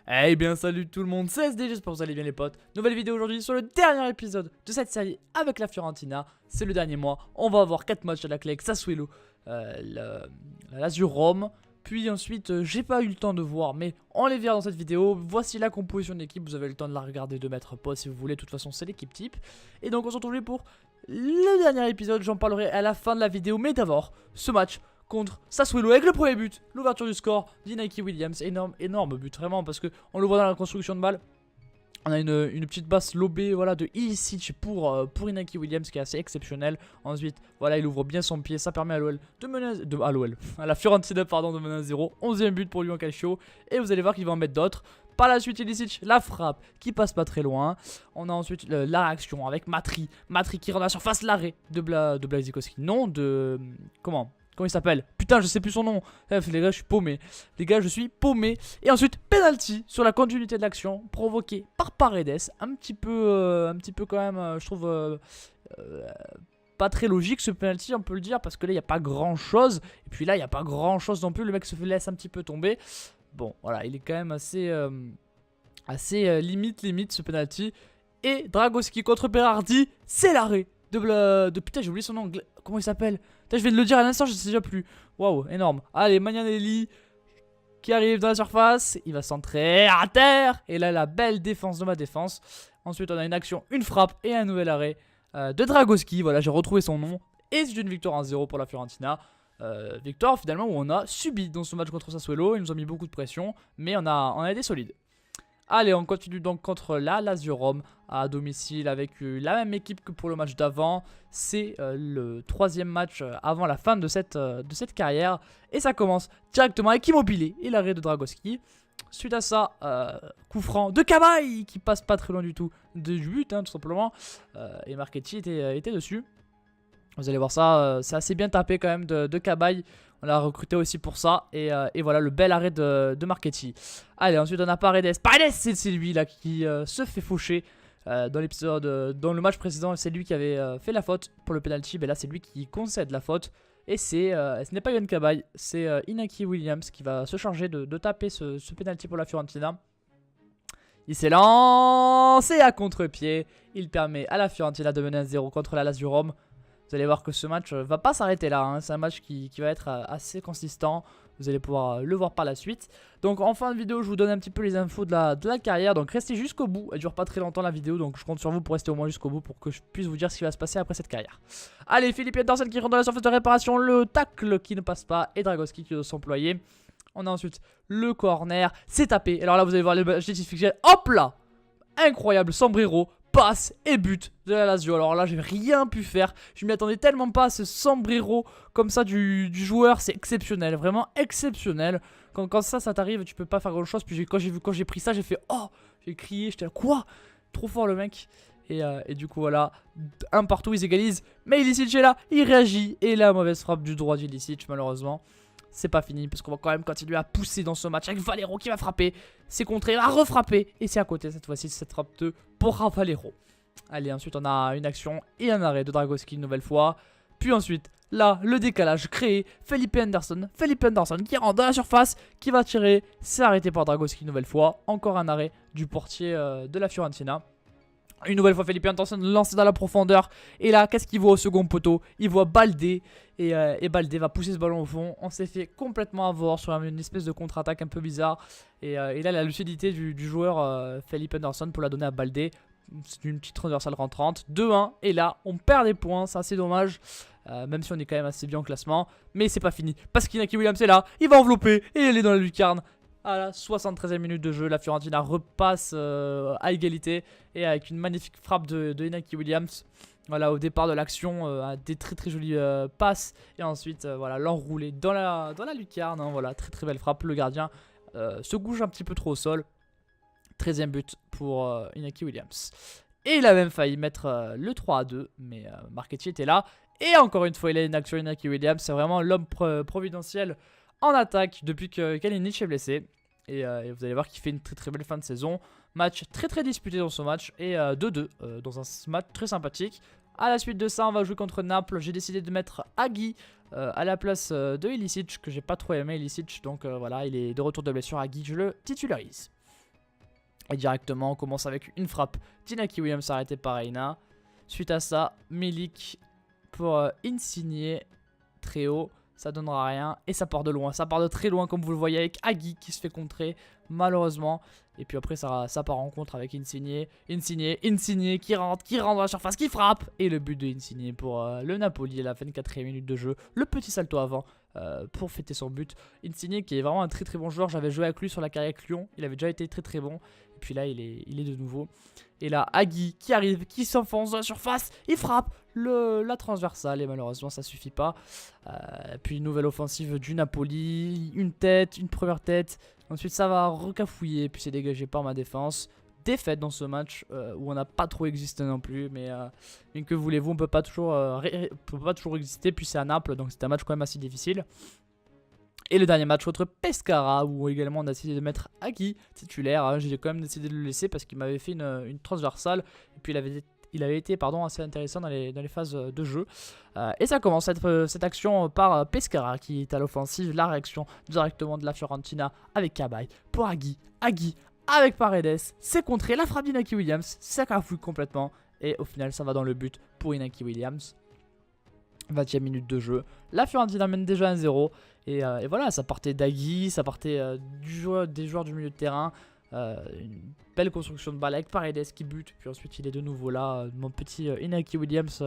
Eh bien salut tout le monde, c'est SD, j'espère que vous allez bien les potes. Nouvelle vidéo aujourd'hui sur le dernier épisode de cette série avec la Fiorentina. C'est le dernier mois, on va avoir 4 matchs à la clé avec Sassuolo, la Lazio Rome. Puis ensuite, j'ai pas eu le temps de voir, mais on les verra dans cette vidéo. Voici la composition de l'équipe, vous avez le temps de la regarder, de mettre pause si vous voulez. De toute façon, c'est l'équipe type. Et donc on se retrouve pour le dernier épisode, j'en parlerai à la fin de la vidéo. Mais d'abord, ce match contre Sassuolo avec le premier but, l'ouverture du score d'Inaki Williams. Énorme but vraiment, parce que on le voit dans la construction de balle. On a une petite basse lobée, voilà, de Ilicic pour Inaki Williams qui est assez exceptionnel. Ensuite, voilà, il ouvre bien son pied, ça permet à l'OL de mener à la Fiorentina pardon, de mener à 0. 11e but pour Luan Calcio et vous allez voir qu'il va en mettre d'autres. Par la suite, Ilicic, la frappe qui passe pas très loin. On a ensuite la réaction avec Matri qui rend à la surface, l'arrêt de Błaszczykowski. Non, de comment il s'appelle? Putain, je sais plus son nom. Bref, les gars, je suis paumé. Et ensuite, penalty sur la continuité de l'action, provoqué par Paredes. Un petit peu quand même, je trouve pas très logique ce penalty, on peut le dire, parce que là, il n'y a pas grand chose. Et puis là, il n'y a pas grand chose non plus. Le mec se laisse un petit peu tomber. Bon, voilà, il est quand même assez limite ce penalty. Et Dragowski contre Berardi, c'est l'arrêt de putain, j'ai oublié son nom. Comment il s'appelle? Putain, je viens de le dire à l'instant, je sais déjà plus. Waouh, énorme. Allez, Magnanelli qui arrive dans la surface. Il va centrer à terre. Et là, la belle défense de ma défense. Ensuite, on a une action, une frappe et un nouvel arrêt de Dragowski. Voilà, j'ai retrouvé son nom. Et c'est une victoire 1-0 pour la Fiorentina. Victoire finalement où on a subi dans ce match contre Sassuolo. Ils nous ont mis beaucoup de pression, mais on a été solide. Allez, on continue donc contre la Lazio Rome à domicile avec la même équipe que pour le match d'avant. C'est le 3e match avant la fin de cette carrière. Et ça commence directement avec Immobile et l'arrêt de Dragowski. Suite à ça, coup franc de Cabaye qui passe pas très loin du tout du but, hein, tout simplement. Et Marchetti était dessus. Vous allez voir ça, c'est assez bien tapé quand même de Cabaye. On l'a recruté aussi pour ça. Et voilà le bel arrêt de Marchetti. Allez, ensuite on a Paredes. Paredes, c'est lui là qui se fait faucher dans l'épisode, dans le match précédent. C'est lui qui avait fait la faute pour le penalty. Mais là, c'est lui qui concède la faute. Et ce n'est pas Yohan Cabaye, c'est Inaki Williams qui va se charger de taper ce penalty pour la Fiorentina. Il s'est lancé à contre-pied. Il permet à la Fiorentina de mener 1-0 contre la Lazio Rome. Vous allez voir que ce match va pas s'arrêter là, hein. C'est un match qui va être assez consistant. Vous allez pouvoir le voir par la suite. Donc en fin de vidéo, je vous donne un petit peu les infos de la carrière. Donc restez jusqu'au bout, elle dure pas très longtemps la vidéo. Donc je compte sur vous pour rester au moins jusqu'au bout pour que je puisse vous dire ce qui va se passer après cette carrière. Allez, Philippe Andersen qui rentre dans la surface de réparation. Le tacle qui ne passe pas et Dragowski qui doit s'employer. On a ensuite le corner, c'est tapé. Alors là vous allez voir le justification. Hop là, incroyable, sombrero. Passe et but de la Lazio. Alors là, j'ai rien pu faire. Je m'y attendais tellement pas à ce sombrero comme ça du joueur. C'est exceptionnel, vraiment exceptionnel. Quand ça t'arrive, tu peux pas faire grand chose. Puis quand j'ai pris ça, j'ai fait oh, j'ai crié. J'étais là, quoi? Trop fort le mec. Et du coup, voilà, un partout, ils égalisent. Mais Ilicic est là, il réagit. Et la mauvaise frappe du droit d'Ilicic, malheureusement. C'est pas fini parce qu'on va quand même continuer à pousser dans ce match avec Valero qui va frapper. C'est contré, il va refrapper. Et c'est à côté cette fois-ci, cette frappe 2 pour Valero. Allez, ensuite on a une action et un arrêt de Dragowski une nouvelle fois. Puis ensuite, là, le décalage créé. Felipe Anderson qui rentre dans la surface, qui va tirer. C'est arrêté par Dragowski une nouvelle fois. Encore un arrêt du portier de la Fiorentina. Une nouvelle fois Felipe Anderson lancé dans la profondeur. Et là, qu'est-ce qu'il voit au second poteau? Il voit Baldé. Et Baldé va pousser ce ballon au fond. On s'est fait complètement avoir sur une espèce de contre-attaque un peu bizarre. Et là, la lucidité du joueur Felipe Anderson pour la donner à Baldé. C'est une petite transversale rentrante. 2-1. Et là, on perd des points. C'est assez dommage. Même si on est quand même assez bien au classement. Mais c'est pas fini. Parce qu'Inaki Williams est là. Il va envelopper. Et il est dans la lucarne. À la 73e minute de jeu, la Fiorentina repasse à égalité. Et avec une magnifique frappe de Inaki Williams. Voilà, au départ de l'action, des très jolies passes. Et ensuite, voilà, l'enroulé dans la lucarne. Hein, voilà, très belle frappe. Le gardien se bouge un petit peu trop au sol. 13e but pour Inaki Williams. Et il a même failli mettre le 3-2. Mais Marchetti était là. Et encore une fois, il a une action Inaki Williams. C'est vraiment l'homme providentiel en attaque depuis que Kalinic est blessé. Et vous allez voir qu'il fait une très belle fin de saison. Match très disputé dans ce match. Et 2-2 dans un match très sympathique. À la suite de ça, on va jouer contre Naples. J'ai décidé de mettre Hagi à la place de Ilicic, que j'ai pas trop aimé Ilicic. Donc voilà, il est de retour de blessure. Hagi, je le titularise. Et directement on commence avec une frappe d'Inaki Williams arrêtée par Reina. Suite à ça, Milik pour Insigne, très haut, ça donnera rien. Et ça part de loin, ça part de très loin comme vous le voyez avec Agui qui se fait contrer malheureusement. Et puis après ça part en contre avec Insigne qui rentre dans la surface, qui frappe. Et le but de Insigne pour le Napoli à la 24e minute de jeu. Le petit salto avant pour fêter son but. Insigne qui est vraiment un très très bon joueur, j'avais joué avec lui sur la carrière avec Lyon, il avait déjà été très très bon. Et puis là il est de nouveau. Et là Agui qui arrive, qui s'enfonce dans la surface, il frappe la transversale et malheureusement ça suffit pas. Puis une nouvelle offensive du Napoli, une première tête. Ensuite ça va recafouiller, puis c'est dégagé par ma défense. Défaite dans ce match où on n'a pas trop existé non plus, mais que voulez-vous, on peut pas toujours exister, puis c'est à Naples, donc c'est un match quand même assez difficile. Et le dernier match contre Pescara, où également on a décidé de mettre Agui titulaire, hein. J'ai quand même décidé de le laisser parce qu'il m'avait fait une transversale, et puis il avait été assez intéressant dans les phases de jeu. Et ça commence cette action par Pescara qui est à l'offensive. La réaction directement de la Fiorentina avec Cabaye pour Agui. Agui avec Paredes, c'est contré. La frappe d'Inaki Williams, ça cafouille complètement. Et au final, ça va dans le but pour Inaki Williams. 20e minute de jeu. La Fiorentina mène déjà 1-0. Et voilà, ça partait d'Agui, ça partait des joueurs du milieu de terrain. Une belle construction de balle avec Paredes qui bute. Puis ensuite il est de nouveau là, mon petit Inaki Williams,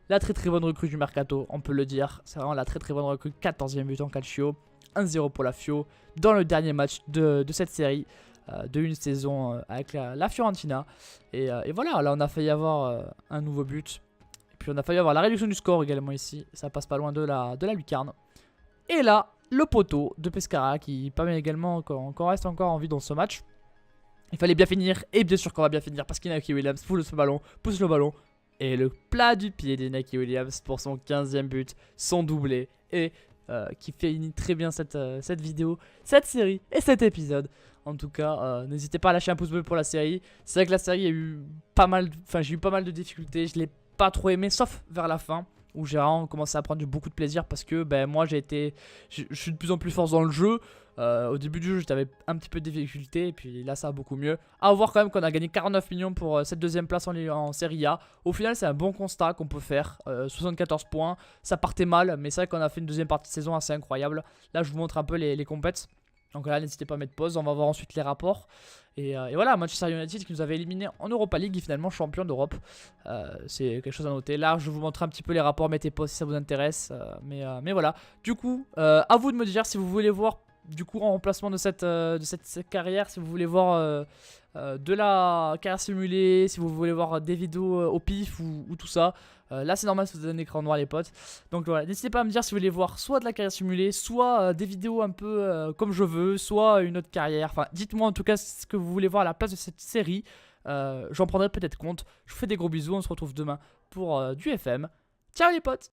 la très très bonne recrue du Mercato, on peut le dire. C'est vraiment la très très bonne recrue, 14e but en calcio. 1-0 pour la Fio dans le dernier match de cette série, de une saison avec la Fiorentina. Et voilà, là on a failli avoir un nouveau but. Et puis on a failli avoir la réduction du score également ici. Ça passe pas loin de la lucarne. Et là, le poteau de Pescara qui permet également qu'on reste encore en vie dans ce match. Il fallait bien finir, et bien sûr qu'on va bien finir parce qu'Inaki Williams pousse le ballon. Et le plat du pied d'Inaki Williams pour son 15e but, son doublé. Et qui finit très bien cette vidéo, cette série et cet épisode. En tout cas, n'hésitez pas à lâcher un pouce bleu pour la série. C'est vrai que la série j'ai eu pas mal de difficultés, je l'ai pas trop aimé sauf vers la fin, où j'ai vraiment commencé à prendre beaucoup de plaisir parce que moi je suis de plus en plus fort dans le jeu. Au début du jeu j'avais un petit peu de difficulté et puis là ça va beaucoup mieux. À voir quand même qu'on a gagné 49 millions pour cette deuxième place en Serie A. Au final c'est un bon constat qu'on peut faire, 74 points, ça partait mal mais c'est vrai qu'on a fait une deuxième partie de saison assez incroyable. Là je vous montre un peu les compètes. Donc là n'hésitez pas à mettre pause, on va voir ensuite les rapports. Et voilà, Manchester United qui nous avait éliminé en Europa League et finalement champion d'Europe. C'est quelque chose à noter. Là je vais vous montrer un petit peu les rapports, mettez pause si ça vous intéresse. Mais voilà, du coup à vous de me dire si vous voulez voir du coup en remplacement de cette carrière, si vous voulez voir de la carrière simulée, si vous voulez voir des vidéos au pif ou tout ça. Là c'est normal si vous avez un écran noir les potes. Donc voilà, n'hésitez pas à me dire si vous voulez voir soit de la carrière simulée, soit des vidéos un peu comme je veux, soit une autre carrière. Enfin dites-moi en tout cas ce que vous voulez voir à la place de cette série. J'en prendrai peut-être compte. Je vous fais des gros bisous, on se retrouve demain pour du FM. Ciao les potes!